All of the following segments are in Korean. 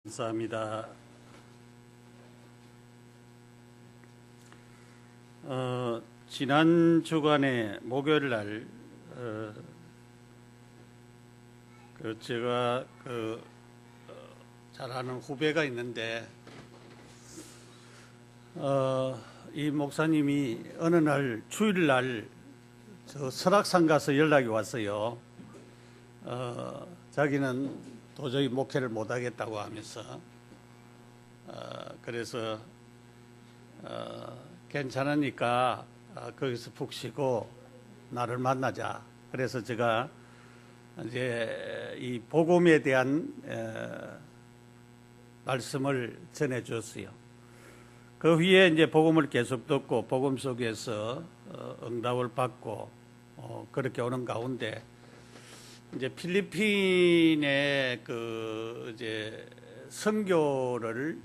감사합니다. 지난 주간에 목요일 날 제가 잘 아는 후배가 있는데 이 목사님이 어느 날 주일날 저 설악산 가서 연락이 왔어요. 자기는 도저히 목회를 못하겠다고 하면서 그래서 괜찮으니까 거기서 푹 쉬고 나를 만나자. 그래서 제가 이제 이 복음에 대한 말씀을 전해 주었어요. 그 후에 이제 복음을 계속 듣고 복음 속에서 응답을 받고 그렇게 오는 가운데 이제 필리핀에 이제 선교를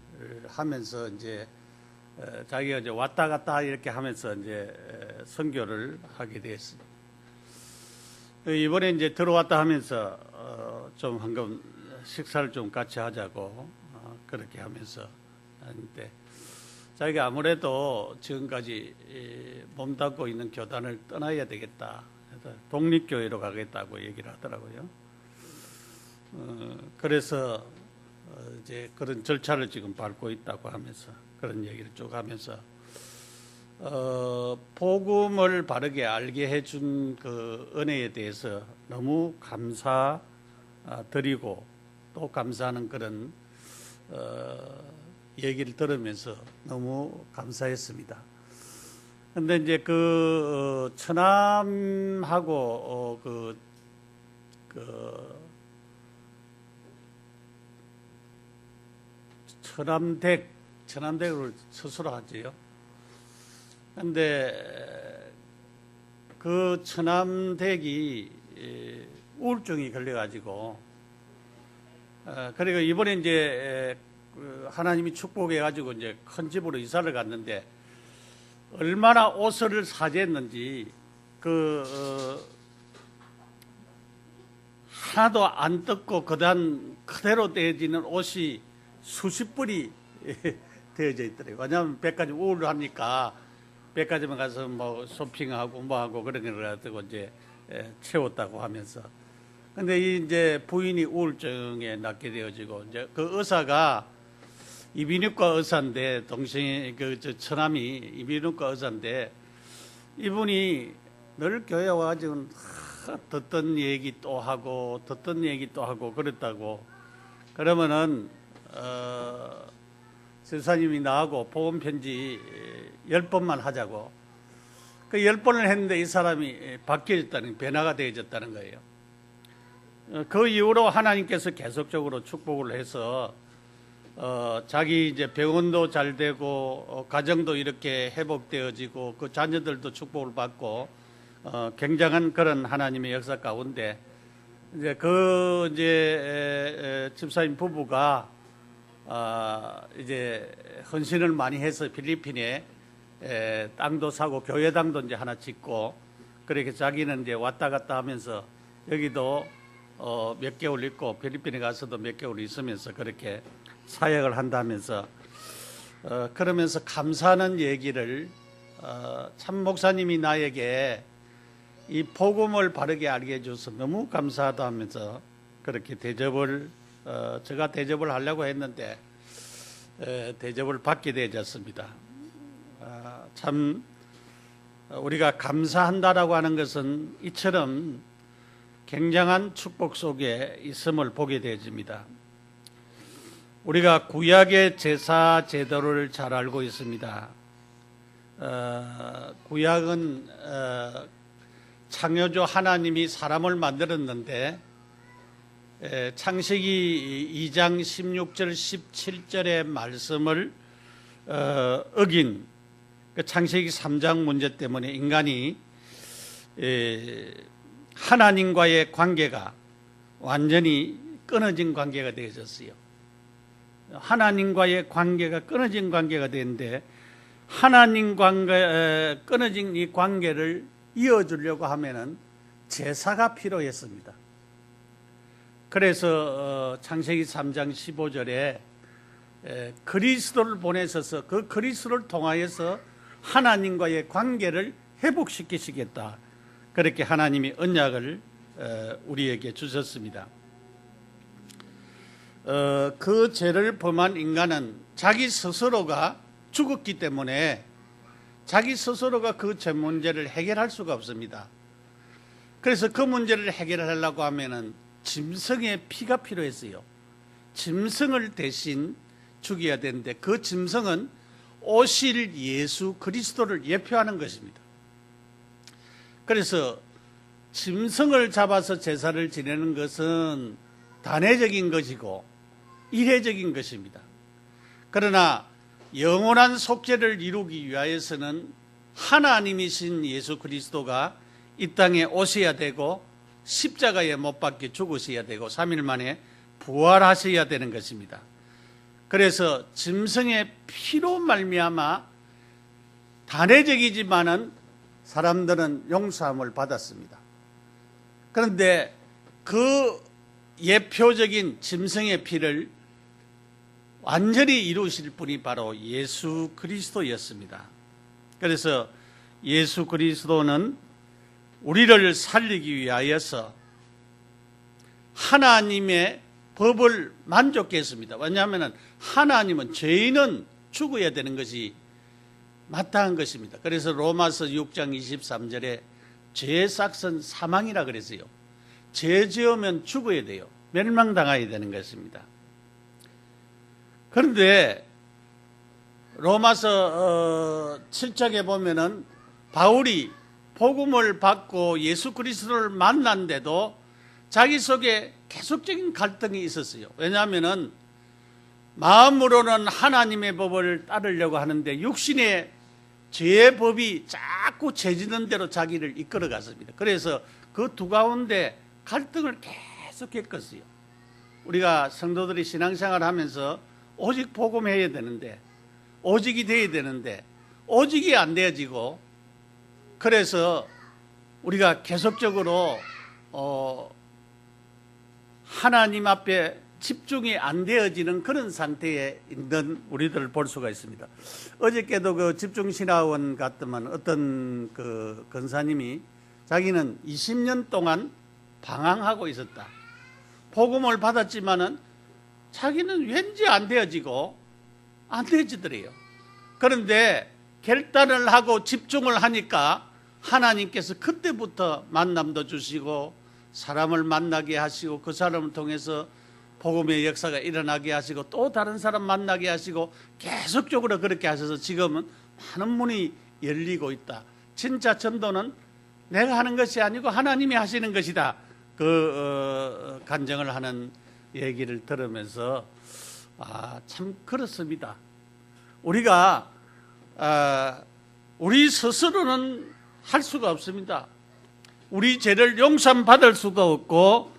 하면서 이제 자기가 이제 왔다 갔다 이렇게 하면서 이제 선교를 하게 됐습니다. 이번에 이제 들어왔다 하면서 좀 한번 식사를 좀 같이 하자고 그렇게 하면서 하는데 자기가 아무래도 지금까지 몸담고 있는 교단을 떠나야 되겠다. 독립교회로 가겠다고 얘기를 하더라고요. 그래서 이제 그런 절차를 지금 밟고 있다고 하면서 그런 얘기를 쭉 하면서 복음을 바르게 알게 해준 그 은혜에 대해서 너무 감사드리고 또 감사하는 그런 얘기를 들으면서 너무 감사했습니다. 근데 이제 처남하고 처남댁을 스스로 하지요. 근데 그 처남댁이 우울증이 걸려가지고 그리고 이번에 이제 하나님이 축복해가지고 이제 큰 집으로 이사를 갔는데 얼마나 옷을 사재했는지 하나도 안 뜯고 그대로 떼어지는 옷이 수십 벌이 되어져 있더라고요. 왜냐하면 백화점 우울을 하니까 백화점에 가서 뭐 쇼핑하고 뭐하고 그런 걸 가지고 이제 채웠다고 하면서. 근데 이제 부인이 우울증에 낫게 되어지고 이제 그 의사가 이비인후과 의사인데 동생이 처남이 이비인후과 의사인데 이분이 늘 교회 와가지고 듣던 얘기 또 하고 그랬다고. 그러면은 선사님이 나하고 복음 편지 10번만 하자고. 그 10번을 했는데 이 사람이 바뀌어졌다는, 변화가 되어졌다는 거예요. 그 이후로 하나님께서 계속적으로 축복을 해서 자기 이제 병원도 잘 되고 가정도 이렇게 회복되어지고 그 자녀들도 축복을 받고 굉장한 그런 하나님의 역사 가운데 이제 집사님 부부가 이제 헌신을 많이 해서 필리핀에 땅도 사고 교회당도 이제 하나 짓고 그렇게 자기는 이제 왔다 갔다 하면서 여기도 몇 개월 있고 필리핀에 가서도 몇 개월 있으면서 그렇게 사역을 한다면서 그러면서 감사하는 얘기를 참 목사님이 나에게 이 복음을 바르게 알게 해줘서 너무 감사하다 하면서 그렇게 대접을 제가 대접을 하려고 했는데 대접을 받게 되었습니다. 참 우리가 감사한다라고 하는 것은 이처럼 굉장한 축복 속에 있음을 보게 되어집니다. 우리가 구약의 제사 제도를 잘 알고 있습니다. 구약은 창조주 하나님이 사람을 만들었는데 창세기 2장 16절 17절의 말씀을 어긴 창세기 3장 문제 때문에 인간이 하나님과의 관계가 완전히 끊어진 관계가 되어졌어요. 하나님과의 관계가 끊어진 관계가 되는데 하나님과 끊어진 이 관계를 이어주려고 하면은 제사가 필요했습니다. 그래서 창세기 3장 15절에 그리스도를 보내셔서 그 그리스도를 통하여서 하나님과의 관계를 회복시키시겠다. 그렇게 하나님이 언약을 우리에게 주셨습니다. 그 죄를 범한 인간은 자기 스스로가 죽었기 때문에 자기 스스로가 그 죄 문제를 해결할 수가 없습니다. 그래서 그 문제를 해결하려고 하면은 짐승의 피가 필요했어요. 짐승을 대신 죽여야 되는데 그 짐승은 오실 예수 그리스도를 예표하는 것입니다. 그래서 짐승을 잡아서 제사를 지내는 것은 단회적인 것이고 일회적인 것입니다. 그러나 영원한 속죄를 이루기 위하여서는 하나님이신 예수 그리스도가 이 땅에 오셔야 되고 십자가에 못 박혀 죽으셔야 되고 3일 만에 부활하셔야 되는 것입니다. 그래서 짐승의 피로 말미암아 단회적이지만은 사람들은 용서함을 받았습니다. 그런데 그 예표적인 짐승의 피를 완전히 이루실 분이 바로 예수 그리스도였습니다. 그래서 예수 그리스도는 우리를 살리기 위하여서 하나님의 법을 만족케 했습니다. 왜냐하면 하나님은 죄인은 죽어야 되는 것이 마땅한 것입니다. 그래서 로마서 6장 23절에 죄의 삭은 사망이라 그랬어요. 죄 지으면 죽어야 돼요. 멸망당해야 되는 것입니다. 그런데 로마서 7장에 보면은 바울이 복음을 받고 예수 그리스도를 만난데도 자기 속에 계속적인 갈등이 있었어요. 왜냐하면은 마음으로는 하나님의 법을 따르려고 하는데 육신의 죄의 법이 자꾸 죄지는 대로 자기를 이끌어 갔습니다. 그래서 그 두 가운데 갈등을 계속했었어요. 우리가 성도들이 신앙생활을 하면서 오직 복음해야 되는데 오직이 돼야 되는데 오직이 안 되어지고 그래서 우리가 계속적으로 하나님 앞에 집중이 안 되어지는 그런 상태에 있는 우리들을 볼 수가 있습니다. 어저께도 그 집중신학원 갔더만 어떤 그 권사님이 자기는 20년 동안 방황하고 있었다. 복음을 받았지만은 자기는 왠지 안 되어지고 안 되어지더래요. 그런데 결단을 하고 집중을 하니까 하나님께서 그때부터 만남도 주시고 사람을 만나게 하시고 그 사람을 통해서 복음의 역사가 일어나게 하시고 또 다른 사람 만나게 하시고 계속적으로 그렇게 하셔서 지금은 많은 문이 열리고 있다. 진짜 전도는 내가 하는 것이 아니고 하나님이 하시는 것이다. 그 간증을 하는 얘기를 들으면서 참 그렇습니다. 우리가 우리 스스로는 할 수가 없습니다. 우리 죄를 용서받을 수도 없고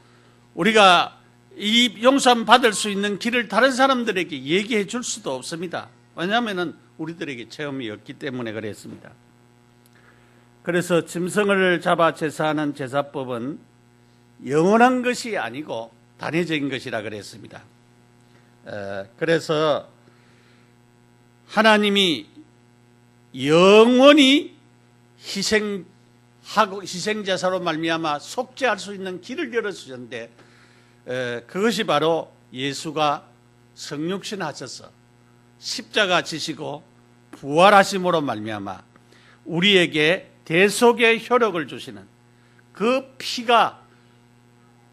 우리가 이 용서받을 수 있는 길을 다른 사람들에게 얘기해 줄 수도 없습니다. 왜냐하면 우리들에게 체험이 없기 때문에 그랬습니다. 그래서 짐승을 잡아 제사하는 제사법은 영원한 것이 아니고 단회적인 것이라 그랬습니다. 그래서 하나님이 영원히 희생제사로 말미암아 속죄할 수 있는 길을 열어주셨는데 그것이 바로 예수가 성육신 하셔서 십자가 지시고 부활하심으로 말미암아 우리에게 대속의 효력을 주시는 그 피가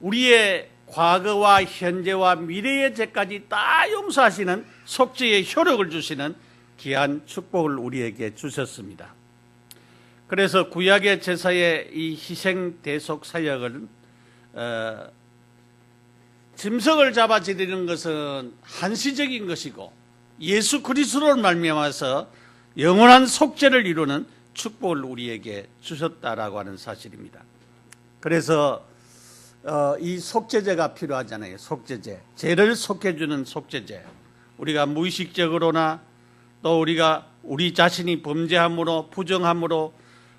우리의 과거와 현재와 미래의 죄까지 다 용서하시는 속죄의 효력을 주시는 귀한 축복을 우리에게 주셨습니다. 그래서 구약의 제사의 이 희생 대속 사역은 짐승을 잡아 지르는 것은 한시적인 것이고 예수 그리스도를 말미암아서 영원한 속죄를 이루는 축복을 우리에게 주셨다라고 하는 사실입니다. 그래서 이 속죄제가 필요하잖아요. 속죄제, 죄를 속해주는 속죄제. 우리가 무의식적으로나 또 우리가 우리 자신이 범죄함으로 부정함으로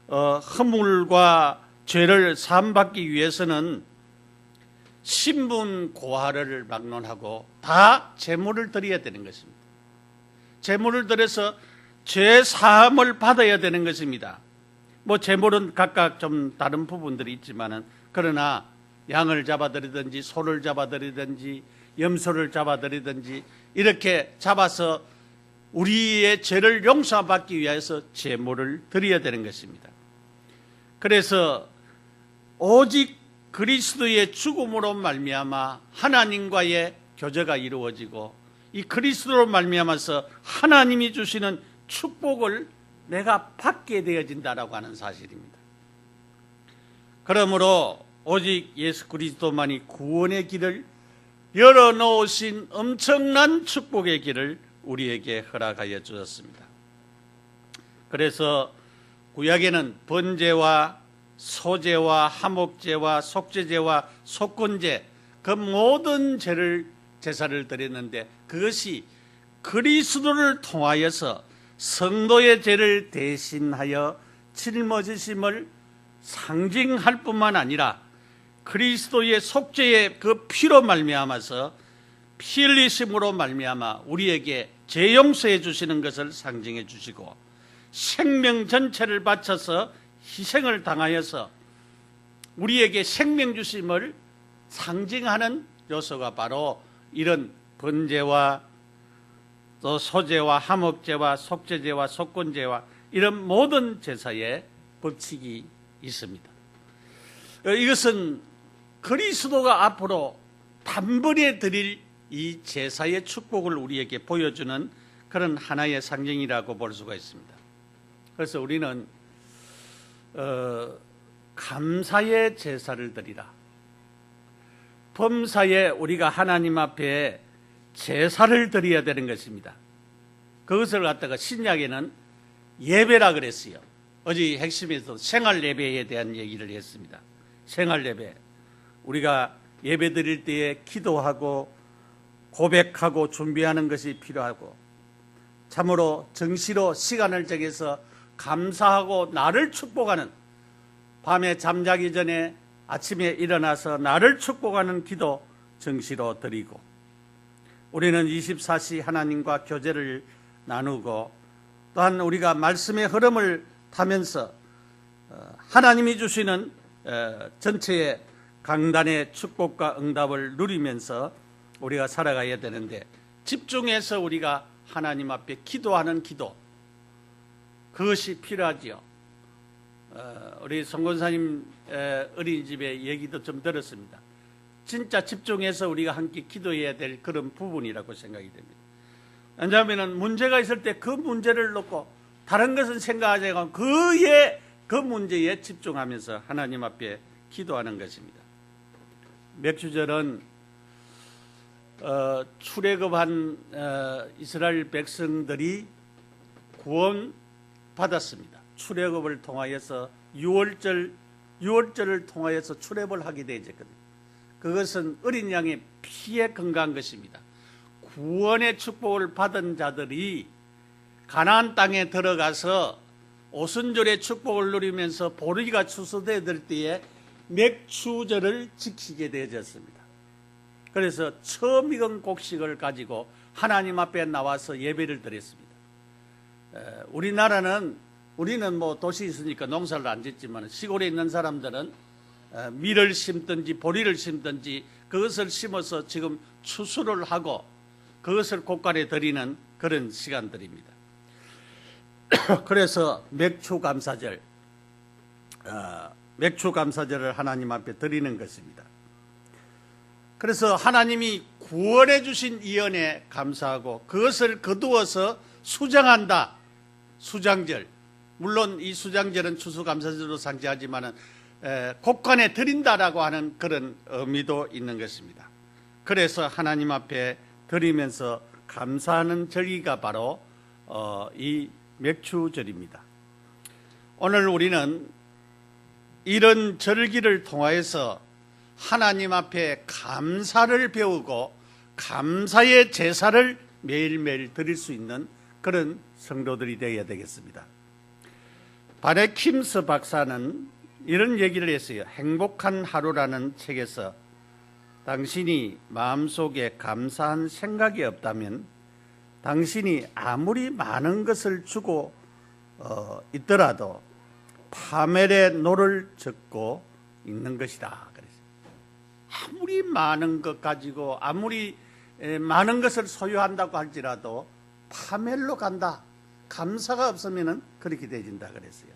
허물과 죄를 사함받기 위해서는 신분 고하를 막론하고 다 제물을 드려야 되는 것입니다. 제물을 드려서 죄 사함을 받아야 되는 것입니다. 뭐 제물은 각각 좀 다른 부분들이 있지만은, 그러나 양을 잡아드리든지 소를 잡아드리든지 염소를 잡아드리든지 이렇게 잡아서 우리의 죄를 용서받기 위해서 제물을 드려야 되는 것입니다. 그래서 오직 그리스도의 죽음으로 말미암아 하나님과의 교제가 이루어지고, 이 그리스도로 말미암아서 하나님이 주시는 축복을 내가 받게 되어진다라고 하는 사실입니다. 그러므로 오직 예수 그리스도만이 구원의 길을 열어놓으신 엄청난 축복의 길을 우리에게 허락하여 주셨습니다. 그래서 구약에는 번제와 소제와 화목제와 속죄제와 속건제, 그 모든 제사를 드렸는데, 그것이 그리스도를 통하여서 성도의 죄를 대신하여 짊어지심을 상징할 뿐만 아니라 그리스도의 속죄의 그 피로 말미암아서 피 흘리심으로 말미암아 우리에게 죄 용서해 주시는 것을 상징해 주시고, 생명 전체를 바쳐서 희생을 당하여서 우리에게 생명 주심을 상징하는 요소가 바로 이런 번제와 또 소제와 화목제와 속죄제와 속건제와 이런 모든 제사의 법칙이 있습니다. 이것은 그리스도가 앞으로 단번에 드릴 이 제사의 축복을 우리에게 보여주는 그런 하나의 상징이라고 볼 수가 있습니다. 그래서 우리는 감사의 제사를 드리라, 범사에 우리가 하나님 앞에 제사를 드려야 되는 것입니다. 그것을 갖다가 신약에는 예배라 그랬어요. 어제 핵심에서 생활 예배에 대한 얘기를 했습니다. 생활 예배, 우리가 예배 드릴 때에 기도하고 고백하고 준비하는 것이 필요하고, 참으로 정시로 시간을 정해서 감사하고 나를 축복하는, 밤에 잠자기 전에 아침에 일어나서 나를 축복하는 기도 정시로 드리고, 우리는 24시 하나님과 교제를 나누고, 또한 우리가 말씀의 흐름을 타면서 하나님이 주시는 전체의 강단의 축복과 응답을 누리면서 우리가 살아가야 되는데, 집중해서 우리가 하나님 앞에 기도하는 기도, 그것이 필요하지요. 우리 송 권사님 어린이집의 얘기도 좀 들었습니다. 진짜 집중해서 우리가 함께 기도해야 될 그런 부분이라고 생각이 됩니다. 왜냐하면 문제가 있을 때 그 문제를 놓고 다른 것은 생각하지 않고 그 문제에 집중하면서 하나님 앞에 기도하는 것입니다. 맥주절은 출애굽한 이스라엘 백성들이 구원 받았습니다. 출애굽을 통하여서 유월절을 통하여서 출애굽을 하게 되었거든요. 그것은 어린 양의 피에 근거한 것입니다. 구원의 축복을 받은 자들이 가나안 땅에 들어가서 오순절의 축복을 누리면서 보리가 추수될 때에 맥추절을 지키게 되어졌습니다. 그래서 처음 익은 곡식을 가지고 하나님 앞에 나와서 예배를 드렸습니다. 우리는 뭐 도시에 있으니까 농사를 안 짓지만, 시골에 있는 사람들은 밀을 심든지 보리를 심든지 그것을 심어서 지금 추수를 하고 그것을 곳간에 드리는 그런 시간들입니다. 그래서 맥추감사절을 하나님 앞에 드리는 것입니다. 그래서 하나님이 구원해 주신 이 은혜에 감사하고 그것을 거두어서 수장한다. 수장절, 물론 이 수장절은 추수감사절로 상징하지만은 곳간에 드린다라고 하는 그런 의미도 있는 것입니다. 그래서 하나님 앞에 드리면서 감사하는 절기가 바로 이 맥추절입니다. 오늘 우리는 이런 절기를 통하여서 하나님 앞에 감사를 배우고 감사의 제사를 매일매일 드릴 수 있는 그런 성도들이 되어야 되겠습니다. 바레 킴스 박사는 이런 얘기를 했어요. 행복한 하루라는 책에서 당신이 마음속에 감사한 생각이 없다면 당신이 아무리 많은 것을 주고 있더라도 파멸의 노를 젓고 있는 것이다. 그래서 아무리 많은 것 가지고 아무리 많은 것을 소유한다고 할지라도 파멸로 간다. 감사가 없으면 그렇게 되진다 그랬어요.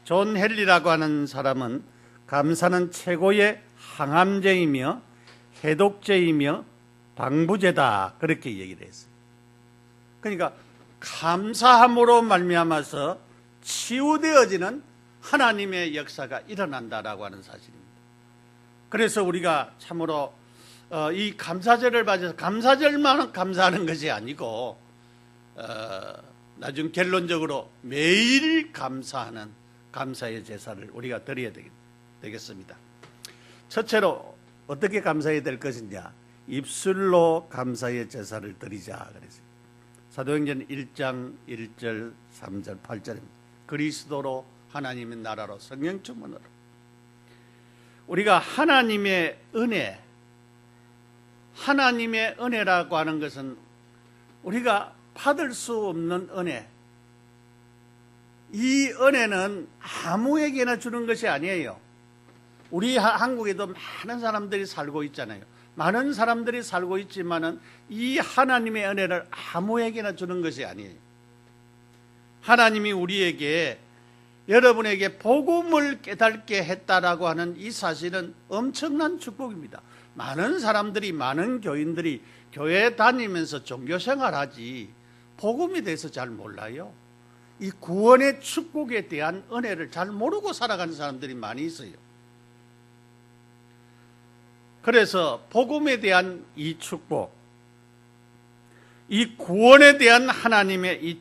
존 헨리라고 하는 사람은 감사는 최고의 항암제이며 해독제이며 방부제다 그렇게 얘기를 했어요. 그러니까 감사함으로 말미암아서 치유되어지는 하나님의 역사가 일어난다라고 하는 사실입니다. 그래서 우리가 참으로 이 감사절을 맞아서 감사절만 감사하는 것이 아니고 나중 결론적으로 매일 감사하는 감사의 제사를 우리가 드려야 되겠습니다. 첫째로 어떻게 감사해야 될 것이냐? 입술로 감사의 제사를 드리자 그랬어요. 사도행전 1장 1절 3절 8절입니다. 그리스도로 하나님의 나라로 성령 충만으로 우리가 하나님의 은혜라고 하는 것은 우리가 받을 수 없는 은혜, 이 은혜는 아무에게나 주는 것이 아니에요. 우리 한국에도 많은 사람들이 살고 있잖아요. 많은 사람들이 살고 있지만은 이 하나님의 은혜를 아무에게나 주는 것이 아니에요. 하나님이 우리에게 여러분에게 복음을 깨닫게 했다라고 하는 이 사실은 엄청난 축복입니다. 많은 사람들이 많은 교인들이 교회 다니면서 종교생활하지 복음에 대해서 잘 몰라요. 이 구원의 축복에 대한 은혜를 잘 모르고 살아가는 사람들이 많이 있어요. 그래서 복음에 대한 이 축복, 이 구원에 대한 하나님의 이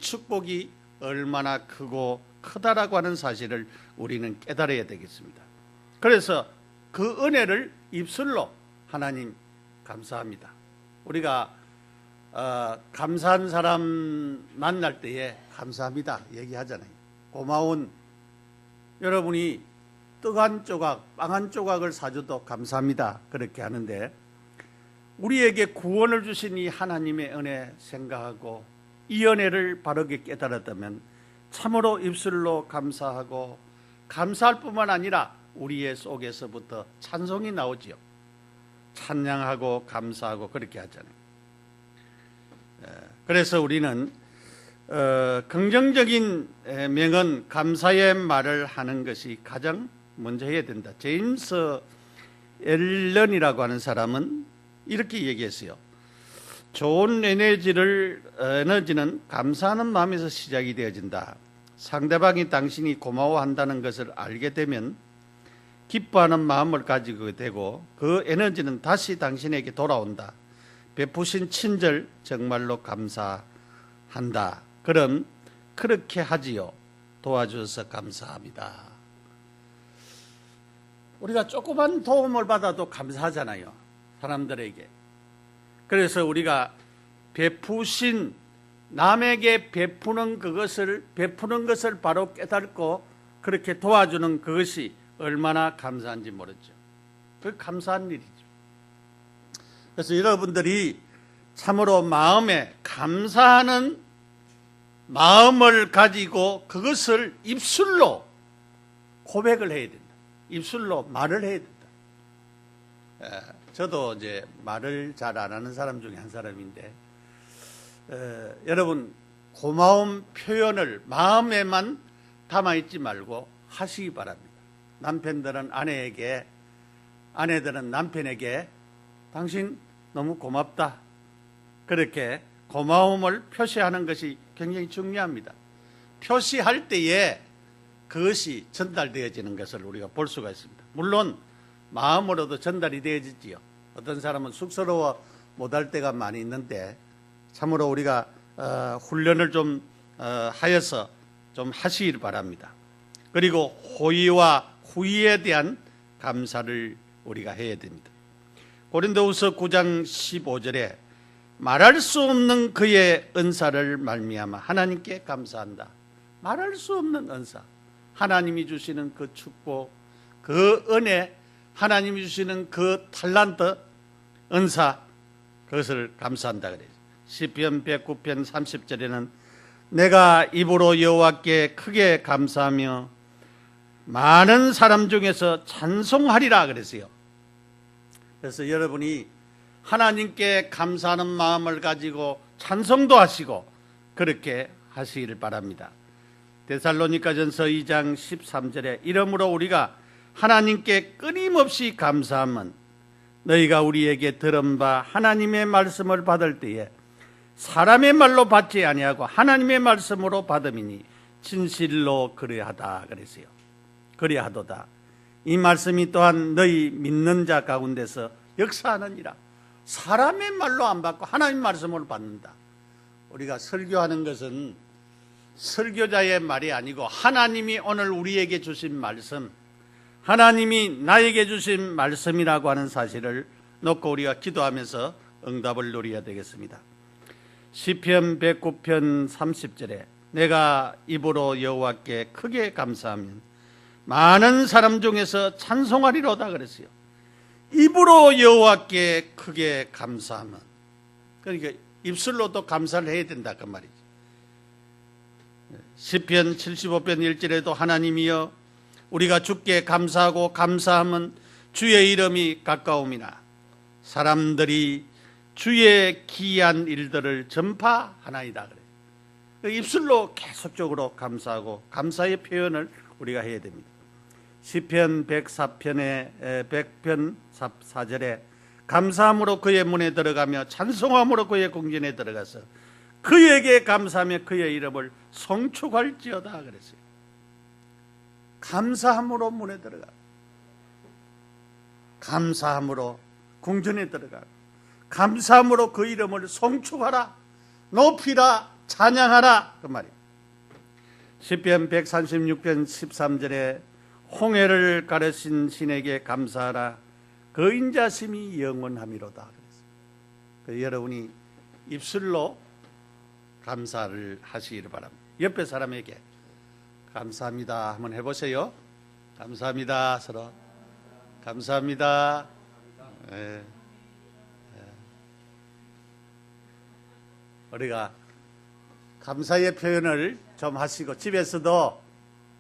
축복이 얼마나 크고 크다라고 하는 사실을 우리는 깨달아야 되겠습니다. 그래서 그 은혜를 입술로 하나님 감사합니다. 우리가 감사한 사람 만날 때에 감사합니다 얘기하잖아요. 고마운 여러분이 떡 한 조각, 빵 한 조각을 사줘도 감사합니다 그렇게 하는데 우리에게 구원을 주신 이 하나님의 은혜 생각하고 이 은혜를 바르게 깨달았다면 참으로 입술로 감사하고 감사할 뿐만 아니라 우리의 속에서부터 찬송이 나오지요. 찬양하고 감사하고 그렇게 하잖아요. 그래서 우리는 긍정적인 명언, 감사의 말을 하는 것이 가장 먼저 해야 된다. 제임스 앨런이라고 하는 사람은 이렇게 얘기했어요. 좋은 에너지는 감사하는 마음에서 시작이 되어진다. 상대방이 당신이 고마워한다는 것을 알게 되면 기뻐하는 마음을 가지게 되고 그 에너지는 다시 당신에게 돌아온다. 베푸신 친절 정말로 감사한다. 그럼 그렇게 하지요. 도와주셔서 감사합니다. 우리가 조그만 도움을 받아도 감사하잖아요. 사람들에게. 그래서 우리가 베푸신 남에게 베푸는 것을 바로 깨닫고 그렇게 도와주는 그것이 얼마나 감사한지 모르죠. 그 감사한 일이죠. 그래서 여러분들이 참으로 마음에 감사하는 마음을 가지고 그것을 입술로 고백을 해야 된다. 입술로 말을 해야 된다. 저도 이제 말을 잘 안 하는 사람 중에 한 사람인데 여러분 고마움 표현을 마음에만 담아있지 말고 하시기 바랍니다. 남편들은 아내에게, 아내들은 남편에게 당신 너무 고맙다. 그렇게 고마움을 표시하는 것이 굉장히 중요합니다. 표시할 때에 그것이 전달되어지는 것을 우리가 볼 수가 있습니다. 물론 마음으로도 전달이 되어지지요. 어떤 사람은 쑥스러워 못할 때가 많이 있는데 참으로 우리가 훈련을 좀 하여서 좀 하시길 바랍니다. 그리고 호의와 후의에 대한 감사를 우리가 해야 됩니다. 고린도후서 9장 15절에 말할 수 없는 그의 은사를 말미암아 하나님께 감사한다. 말할 수 없는 은사, 하나님이 주시는 그 축복, 그 은혜, 하나님이 주시는 그 탈란트, 은사, 그것을 감사한다 그래요. 시편 109편 30절에는 내가 입으로 여호와께 크게 감사하며 많은 사람 중에서 찬송하리라 그랬어요. 그래서 여러분이 하나님께 감사하는 마음을 가지고 찬송도 하시고 그렇게 하시기를 바랍니다. 데살로니가전서 2장 13절에 이러므로 우리가 하나님께 끊임없이 감사함은 너희가 우리에게 들은 바 하나님의 말씀을 받을 때에 사람의 말로 받지 아니하고 하나님의 말씀으로 받음이니 진실로 그리하다 그랬어요. 그리하도다. 이 말씀이 또한 너희 믿는 자 가운데서 역사하느니라. 사람의 말로 안 받고 하나님 말씀으로 받는다. 우리가 설교하는 것은 설교자의 말이 아니고 하나님이 오늘 우리에게 주신 말씀, 하나님이 나에게 주신 말씀이라고 하는 사실을 놓고 우리가 기도하면서 응답을 누려야 되겠습니다. 시편 109편 30절에 내가 입으로 여호와께 크게 감사하면 많은 사람 중에서 찬송하리로다 그랬어요. 입으로 여호와께 크게 감사하면, 그러니까 입술로도 감사를 해야 된다 그 말이죠. 시편 75편 1절에도 하나님이여 우리가 주께 감사하고 감사하면 주의 이름이 가까움이나 사람들이 주의 기이한 일들을 전파하나이다 그래요. 입술로 계속적으로 감사하고 감사의 표현을 우리가 해야 됩니다. 시편 104편의 100편 4절에 감사함으로 그의 문에 들어가며 찬송함으로 그의 궁전에 들어가서 그에게 감사하며 그의 이름을 송축할지어다 그랬어요. 감사함으로 문에 들어가, 감사함으로 궁전에 들어가, 감사함으로 그 이름을 송축하라, 높이라, 찬양하라 그 말이에요. 시편 136편 13절에 홍해를 가르신 신에게 감사하라, 그 인자심이 영원함이로다 그랬어요. 여러분이 입술로 감사를 하시기를 바랍니다. 옆에 사람에게 감사합니다 한번 해보세요. 감사합니다. 서로 감사합니다. 네. 우리가 감사의 표현을 좀 하시고 집에서도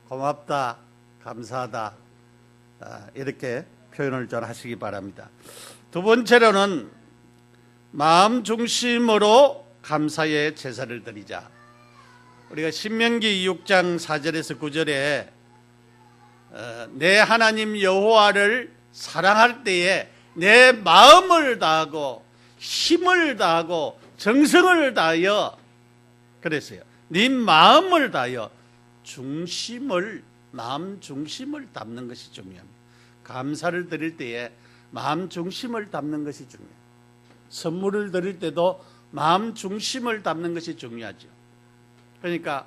고맙다, 감사하다 이렇게 표현을 좀 하시기 바랍니다. 두 번째로는 마음 중심으로 감사의 제사를 드리자. 우리가 신명기 6장 4절에서 9절에 내 하나님 여호와를 사랑할 때에 내 마음을 다하고 힘을 다하고 정성을 다하여 그랬어요. 네 마음을 다하여 마음 중심을 담는 것이 중요합니다. 감사를 드릴 때에 마음 중심을 담는 것이 중요해요. 선물을 드릴 때도 마음 중심을 담는 것이 중요하죠. 그러니까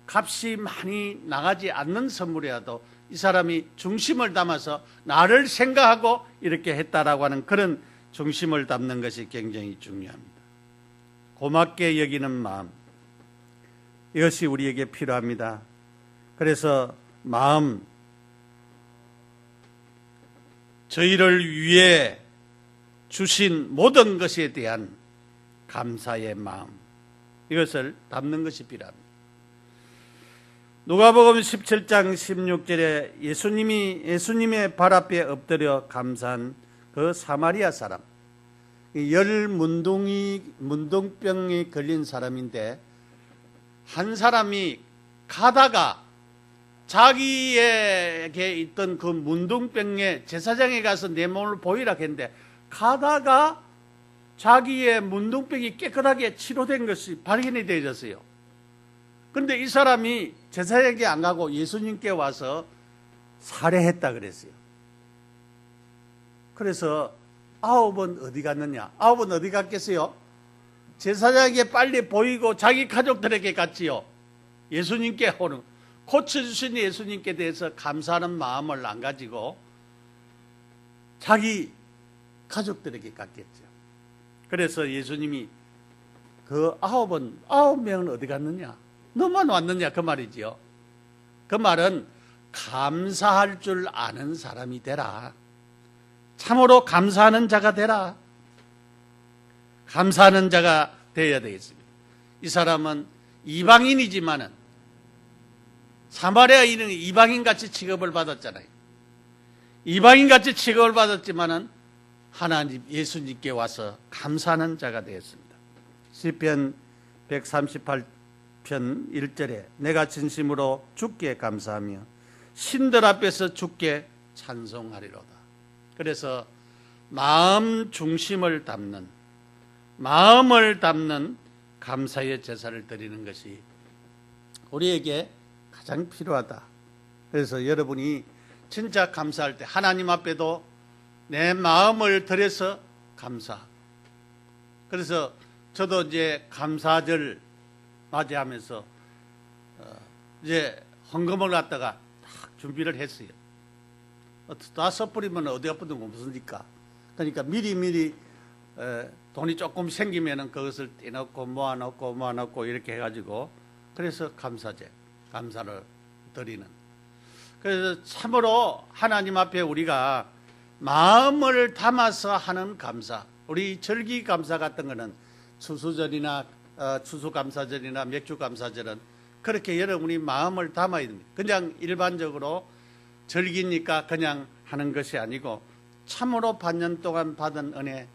값이 많이 나가지 않는 선물이라도 이 사람이 중심을 담아서 나를 생각하고 이렇게 했다라고 하는 그런 중심을 담는 것이 굉장히 중요합니다. 고맙게 여기는 마음, 이것이 우리에게 필요합니다. 그래서 마음, 저희를 위해 주신 모든 것에 대한 감사의 마음, 이것을 담는 것이 필요합니다. 누가복음 17장 16절에 예수님의 발 앞에 엎드려 감사한 그 사마리아 사람, 문둥병이 걸린 사람인데 한 사람이 가다가 자기에게 있던 그 문둥병의 제사장에 가서 내 몸을 보이라 했는데 가다가 자기의 문둥병이 깨끗하게 치료된 것이 발견이 되어졌어요. 그런데 이 사람이 제사장에게 안 가고 예수님께 와서 살해했다 그랬어요. 그래서 9은 어디 갔느냐? 9은 어디 갔겠어요? 제사장에게 빨리 보이고 자기 가족들에게 갔지요. 예수님께 오는, 고쳐주신 예수님께 대해서 감사하는 마음을 안 가지고 자기 가족들에게 갔겠죠. 그래서 예수님이 그 9명은 어디 갔느냐? 너만 왔느냐? 그 말이지요. 그 말은 감사할 줄 아는 사람이 되라. 참으로 감사하는 자가 되라. 감사하는 자가 되어야 되겠습니다. 이 사람은 이방인이지만은 사마리아인은 이방인같이 취급을 받았잖아요. 이방인같이 취급을 받았지만은 하나님 예수님께 와서 감사하는 자가 되었습니다. 시편 138편 1절에 내가 진심으로 주께 감사하며 신들 앞에서 주께 찬송하리로다. 그래서 마음을 담는 감사의 제사를 드리는 것이 우리에게 가장 필요하다. 그래서 여러분이 진짜 감사할 때 하나님 앞에도 내 마음을 들여서 감사. 그래서 저도 이제 감사절 맞이하면서 이제 헌금을 갖다가 딱 준비를 했어요. 다 써버리면 어디 아프든 없으니까. 그러니까 미리 돈이 조금 생기면은 그것을 떼놓고 모아놓고 이렇게 해가지고 그래서 감사를 드리는. 그래서 참으로 하나님 앞에 우리가 마음을 담아서 하는 감사, 우리 절기 감사 같은 거는 추수절이나 추수감사절이나 맥주감사절은 그렇게 여러분이 마음을 담아야 됩니다. 그냥 일반적으로 절기니까 그냥 하는 것이 아니고 참으로 반년 동안 받은 은혜,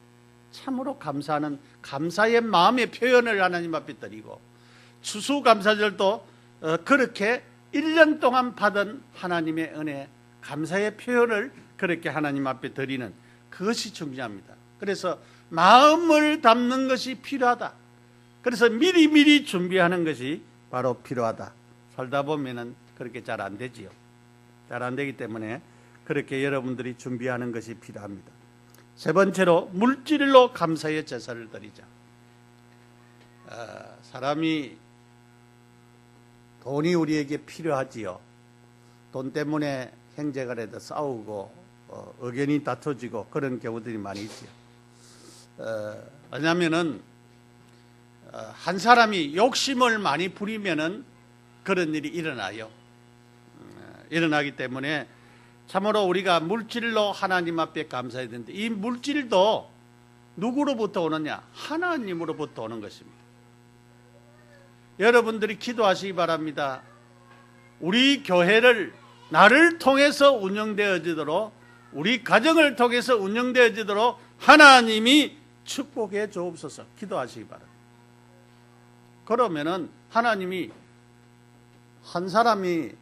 참으로 감사하는 감사의 마음의 표현을 하나님 앞에 드리고, 추수감사절도 그렇게 1년 동안 받은 하나님의 은혜, 감사의 표현을 그렇게 하나님 앞에 드리는 그것이 중요합니다. 그래서 마음을 담는 것이 필요하다. 그래서 미리 준비하는 것이 바로 필요하다. 살다 보면은 그렇게 잘 안 되지요. 잘 안 되기 때문에 그렇게 여러분들이 준비하는 것이 필요합니다. 세 번째로 물질로 감사의 제사를 드리자. 사람이 돈이 우리에게 필요하지요. 돈 때문에 형제간에도 싸우고 의견이 다투지고 그런 경우들이 많이 있지요. 왜냐하면은 한 사람이 욕심을 많이 부리면은 그런 일이 일어나요. 일어나기 때문에 참으로 우리가 물질로 하나님 앞에 감사해야 되는데, 이 물질도 누구로부터 오느냐? 하나님으로부터 오는 것입니다. 여러분들이 기도하시기 바랍니다. 우리 교회를 나를 통해서 운영되어지도록, 우리 가정을 통해서 운영되어지도록 하나님이 축복해 주옵소서. 기도하시기 바랍니다. 그러면은 하나님이, 한 사람이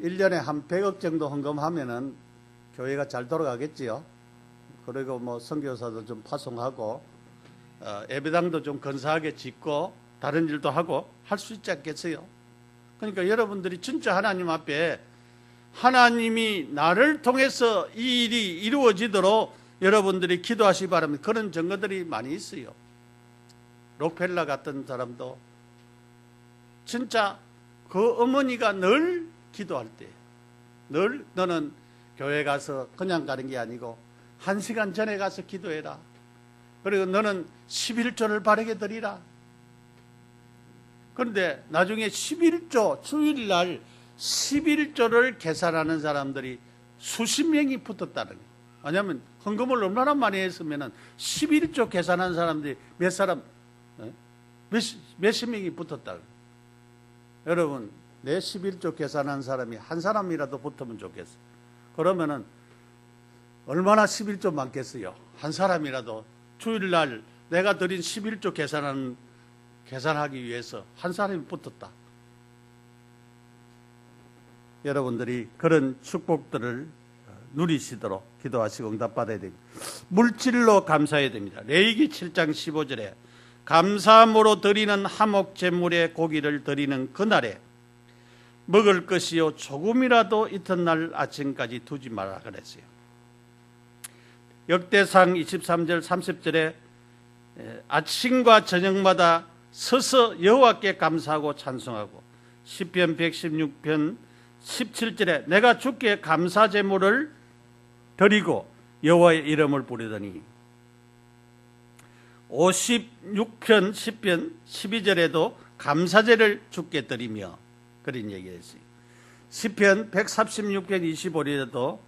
1년에 한 100억 정도 헌금하면은 교회가 잘 돌아가겠지요. 그리고 뭐 선교사도 좀 파송하고 예배당도 좀 근사하게 짓고 다른 일도 하고 할 수 있지 않겠어요? 그러니까 여러분들이 진짜 하나님 앞에 하나님이 나를 통해서 이 일이 이루어지도록 여러분들이 기도하시기 바랍니다. 그런 증거들이 많이 있어요. 록펠러 같은 사람도 진짜 그 어머니가 늘 기도할 때, 늘 너는 교회 가서 그냥 가는 게 아니고 1시간 전에 가서 기도해라. 그리고 너는 11조를 바르게 드리라. 그런데 나중에 11조, 주일날 11조를 계산하는 사람들이 수십 명이 붙었다는 거예요. 왜냐하면 헌금을 얼마나 많이 했으면 11조 계산하는 사람들이 몇십 명이 붙었다고. 여러분, 내 11조 계산한 사람이 한 사람이라도 붙으면 좋겠어요. 그러면은 얼마나 11조 많겠어요. 한 사람이라도 주일날 내가 드린 11조 계산하기 위해서 한 사람이 붙었다. 여러분들이 그런 축복들을 누리시도록 기도하시고 응답받아야 됩니다. 물질로 감사해야 됩니다. 레위기 7장 15절에 감사함으로 드리는 화목 제물의 고기를 드리는 그날에 먹을 것이요 조금이라도 이튿날 아침까지 두지 말라 그랬어요. 역대상 23절 30절에 아침과 저녁마다 서서 여호와께 감사하고 찬송하고, 시편 116편 17절에 내가 주께 감사 제물을 드리고 여호와의 이름을 부르더니, 56편 10편 12절에도 감사제를 주께 드리며 그런 얘기했어요. 시편 136편 25절에도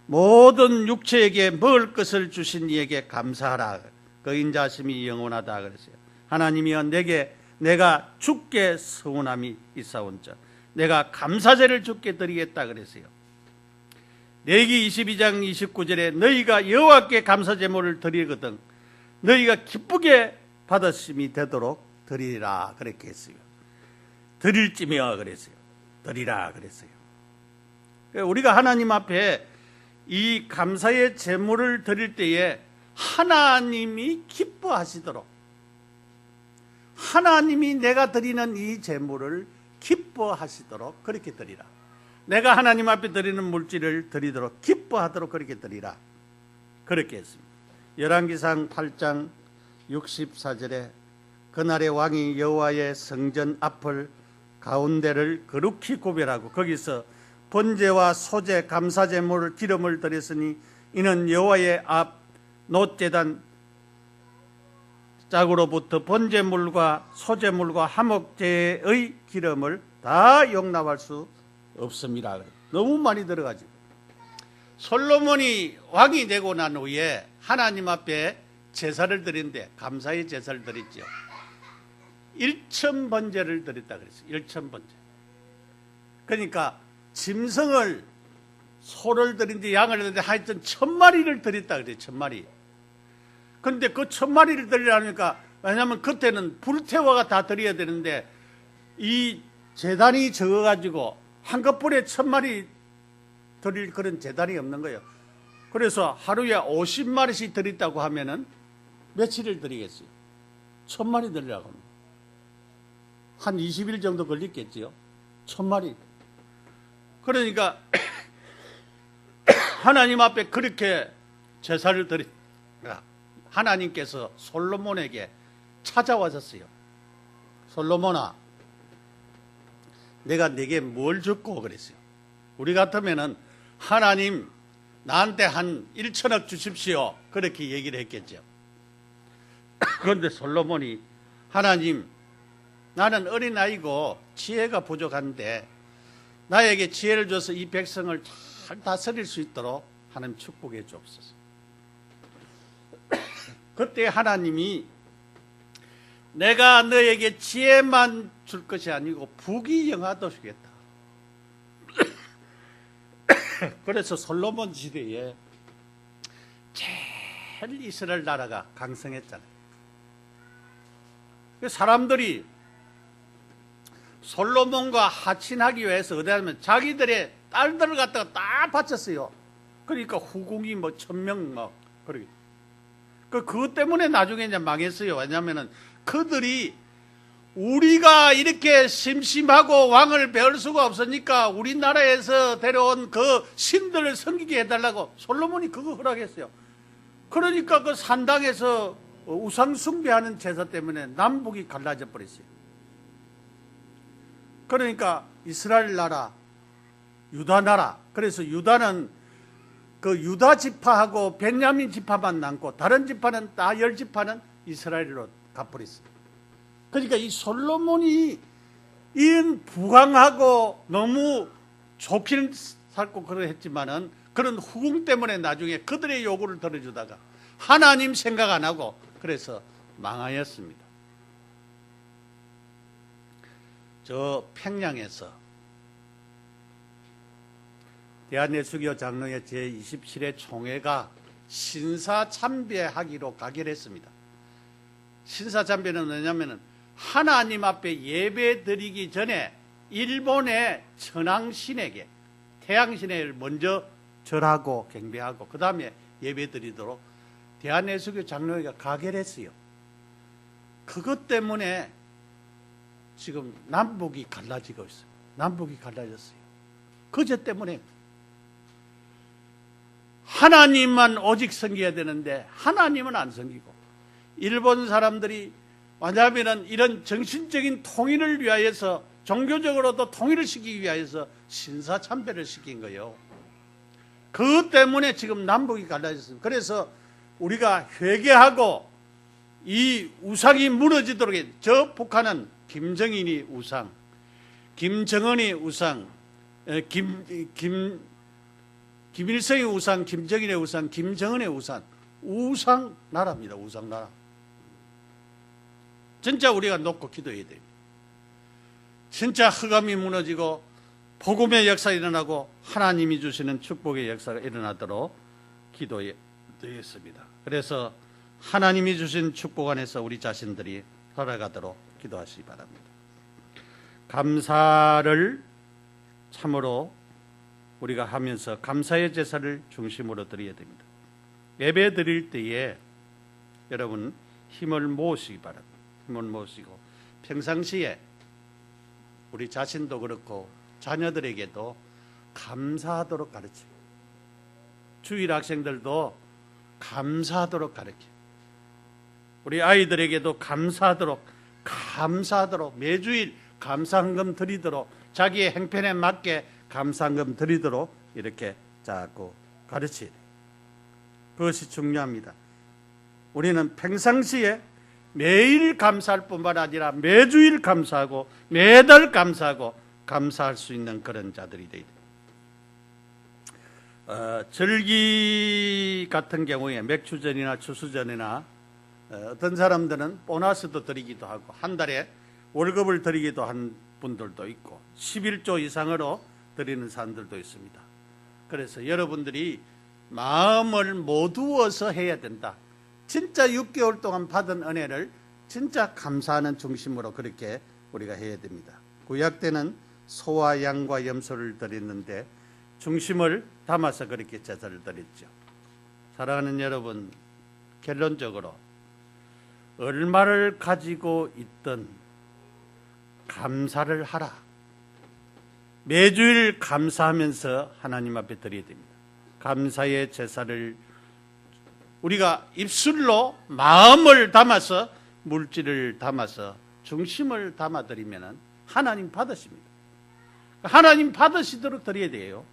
모든 육체에게 먹을 것을 주신 이에게 감사하라 그 인자하심이 영원하다 그랬어요. 하나님이여 내가 주께 서운함이 있사온즉 내가 감사제를 주께 드리겠다 그랬어요. 레위기 22장 29절에 너희가 여호와께 감사제물을 드리거든 너희가 기쁘게 받으심이 되도록 드리라 그렇게 했어요. 드릴지며 그랬어요. 드리라 그랬어요. 우리가 하나님 앞에 이 감사의 제물을 드릴 때에 하나님이 기뻐하시도록 하나님이 내가 드리는 이 제물을 기뻐하시도록 그렇게 드리라. 내가 하나님 앞에 드리는 물질을 드리도록 기뻐하도록 그렇게 드리라. 그렇게 했습니다. 열왕기상 8장 64절에 그날의 왕이 여호와의 성전 앞을 가운데를 거룩히 구별하고 거기서 번제와 소제 감사제물 기름을 드렸으니 이는 여호와의 앞 놋제단 짝으로부터 번제물과 소제물과 화목제의 기름을 다 용납할 수 없습니다. 너무 많이 들어가죠. 솔로몬이 왕이 되고 난 후에 하나님 앞에 제사를 드린데 감사의 제사를 드렸죠. 1천 번제를 드렸다 그랬어요. 1천 번제. 그러니까 짐승을 소를 드린데 양을 드린데 하여튼 1000마리를 드렸다 그래요. 1000마리. 그런데 그 1000마리를 드리려니까 왜냐하면 그때는 불태워가 다 드려야 되는데 이 제단이 적어가지고 한꺼번에 1000마리 드릴 그런 제단이 없는 거예요. 그래서 하루에 50마리씩 드린다고 하면은 며칠을 드리겠어요? 1000마리 드리려고 합니다. 한 20일 정도 걸리겠지요. 1000마리. 그러니까 하나님 앞에 그렇게 제사를 드리라. 하나님께서 솔로몬에게 찾아와셨어요. 솔로몬아, 내가 네게 뭘 줬고 그랬어요. 우리 같으면은 하나님 나한테 한 1천억 주십시오. 그렇게 얘기를 했겠죠. 그런데 솔로몬이 하나님 나는 어린아이고 지혜가 부족한데 나에게 지혜를 줘서 이 백성을 잘 다스릴 수 있도록 하나님 축복해 주옵소서. 그때 하나님이 내가 너에게 지혜만 줄 것이 아니고 부귀영화도 주겠다. 그래서 솔로몬 시대에 제일 이스라엘 나라가 강성했잖아요. 사람들이 솔로몬과 하친하기 위해서 어디 하면 자기들의 딸들을 갖다가 다 바쳤어요. 그러니까 후궁이 뭐 1000명 막 그러게. 그것 때문에 나중에 이제 망했어요. 왜냐하면은 그들이 우리가 이렇게 심심하고 왕을 배울 수가 없으니까 우리나라에서 데려온 그 신들을 섬기게 해달라고 솔로몬이 그거 허락했어요. 그러니까 그 산당에서 우상 숭배하는 제사 때문에 남북이 갈라져 버렸어요. 그러니까 이스라엘 나라, 유다 나라. 그래서 유다는 그 유다 지파하고 베냐민 지파만 남고 다른 지파는 다 10지파는 이스라엘로 가버렸어요. 그러니까 이 솔로몬이 이 부강하고 너무 좋기는 살고 그러했지만은 그런 후궁 때문에 나중에 그들의 요구를 들어주다가 하나님 생각 안 하고 그래서 망하였습니다. 저 평양에서 대한예수교 장로회 제27회 총회가 신사참배하기로 가결했습니다. 신사참배는 뭐냐면은 하나님 앞에 예배 드리기 전에 일본의 천황신에게 태양신을 먼저 절하고 경배하고 그 다음에 예배 드리도록 대한예수교 장로회가 가결했어요. 그것 때문에 지금 남북이 갈라지고 있어요. 남북이 갈라졌어요. 그저 때문에 하나님만 오직 섬겨야 되는데 하나님은 안 섬기고 일본 사람들이 왜냐하면 이런 정신적인 통일을 위하여서 종교적으로도 통일을 시키기 위하여서 신사참배를 시킨 거예요. 그것 때문에 지금 남북이 갈라졌습니다. 그래서 우리가 회개하고 이 우상이 무너지도록 저 북한은 김정인이 우상, 김정은이 우상, 김일성이 우상, 김정인의 우상, 김정은의 우상. 우상 나라입니다. 우상 나라. 진짜 우리가 놓고 기도해야 됩니다. 진짜 흑암이 무너지고 복음의 역사가 일어나고 하나님이 주시는 축복의 역사가 일어나도록 기도해 드리겠습니다. 그래서 하나님이 주신 축복 안에서 우리 자신들이 살아가도록 기도하시기 바랍니다. 감사를 참으로 우리가 하면서 감사의 제사를 중심으로 드려야 됩니다. 예배 드릴 때에 여러분 힘을 모으시기 바랍니다. 힘을 모으시고 평상시에 우리 자신도 그렇고 자녀들에게도 감사하도록 가르치고 주일 학생들도 감사하도록 가르치고 우리 아이들에게도 감사하도록 매주일 감사헌금 드리도록 자기의 행편에 맞게 감사헌금 드리도록 이렇게 자꾸 가르쳐야 돼요. 그것이 중요합니다. 우리는 평상시에 매일 감사할 뿐만 아니라 매주일 감사하고 매달 감사하고 감사할 수 있는 그런 자들이 되어야 돼요. 절기 같은 경우에 맥주전이나 추수전이나 어떤 사람들은 보너스도 드리기도 하고 한 달에 월급을 드리기도 한 분들도 있고 11조 이상으로 드리는 사람들도 있습니다. 그래서 여러분들이 마음을 모두어서 해야 된다. 진짜 6개월 동안 받은 은혜를 진짜 감사하는 중심으로 그렇게 우리가 해야 됩니다. 구약 때는 소와 양과 염소를 드렸는데 중심을 담아서 그렇게 제사를 드렸죠. 사랑하는 여러분, 결론적으로 얼마를 가지고 있든 감사를 하라. 매주일 감사하면서 하나님 앞에 드려야 됩니다. 감사의 제사를 우리가 입술로 마음을 담아서 물질을 담아서 중심을 담아드리면 하나님 받으십니다. 하나님 받으시도록 드려야 돼요.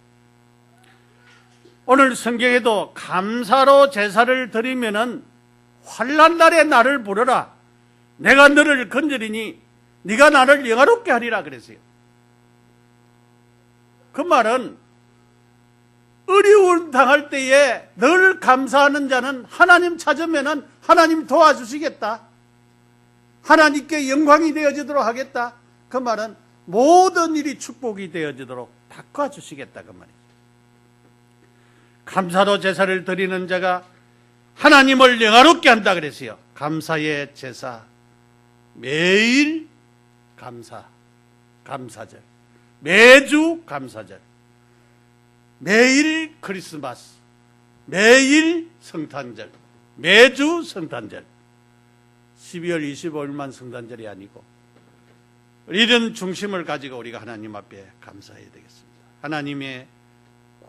오늘 성경에도 감사로 제사를 드리면 환난 날에 나를 부르라. 내가 너를 건져리니 네가 나를 영화롭게 하리라 그랬어요. 그 말은 어려움 당할 때에 늘 감사하는 자는 하나님 찾으면 하나님 도와주시겠다. 하나님께 영광이 되어지도록 하겠다. 그 말은 모든 일이 축복이 되어지도록 바꿔주시겠다 그 말이죠. 감사로 제사를 드리는 자가 하나님을 영화롭게 한다 그랬어요. 감사의 제사, 매일 감사절, 매주 감사절, 매일 크리스마스, 매일 성탄절, 매주 성탄절, 12월 25일만 성탄절이 아니고 이런 중심을 가지고 우리가 하나님 앞에 감사해야 되겠습니다. 하나님의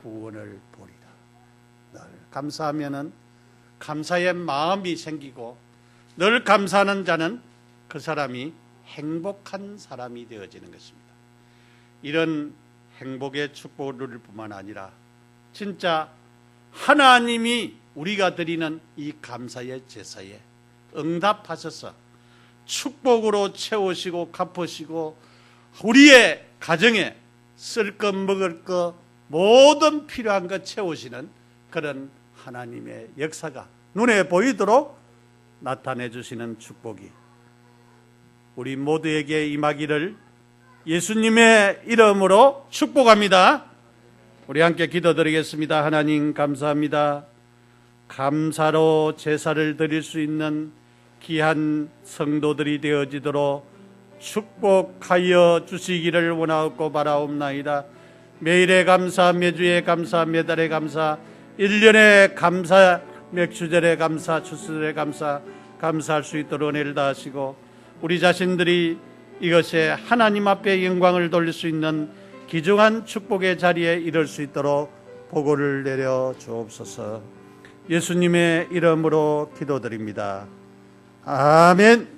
구원을 보리라. 늘 감사하면은 감사의 마음이 생기고 늘 감사하는 자는 그 사람이 행복한 사람이 되어지는 것입니다. 이런 행복의 축복을 누릴 뿐만 아니라 진짜 하나님이 우리가 드리는 이 감사의 제사에 응답하셔서 축복으로 채우시고 갚으시고 우리의 가정에 쓸 것 먹을 것 모든 필요한 것 채우시는 그런 하나님의 역사가 눈에 보이도록 나타내 주시는 축복이 우리 모두에게 임하기를 예수님의 이름으로 축복합니다. 우리 함께 기도드리겠습니다. 하나님 감사합니다. 감사로 제사를 드릴 수 있는 귀한 성도들이 되어지도록 축복하여 주시기를 원하옵고 바라옵나이다. 매일의 감사, 매주의 감사, 매달의 감사, 1년의 감사, 맥주절의 감사, 추수절의 감사, 감사할 수 있도록 은혜를 다하시고 우리 자신들이 이것에 하나님 앞에 영광을 돌릴 수 있는 귀중한 축복의 자리에 이를 수 있도록 보고를 내려 주옵소서. 예수님의 이름으로 기도드립니다. 아멘.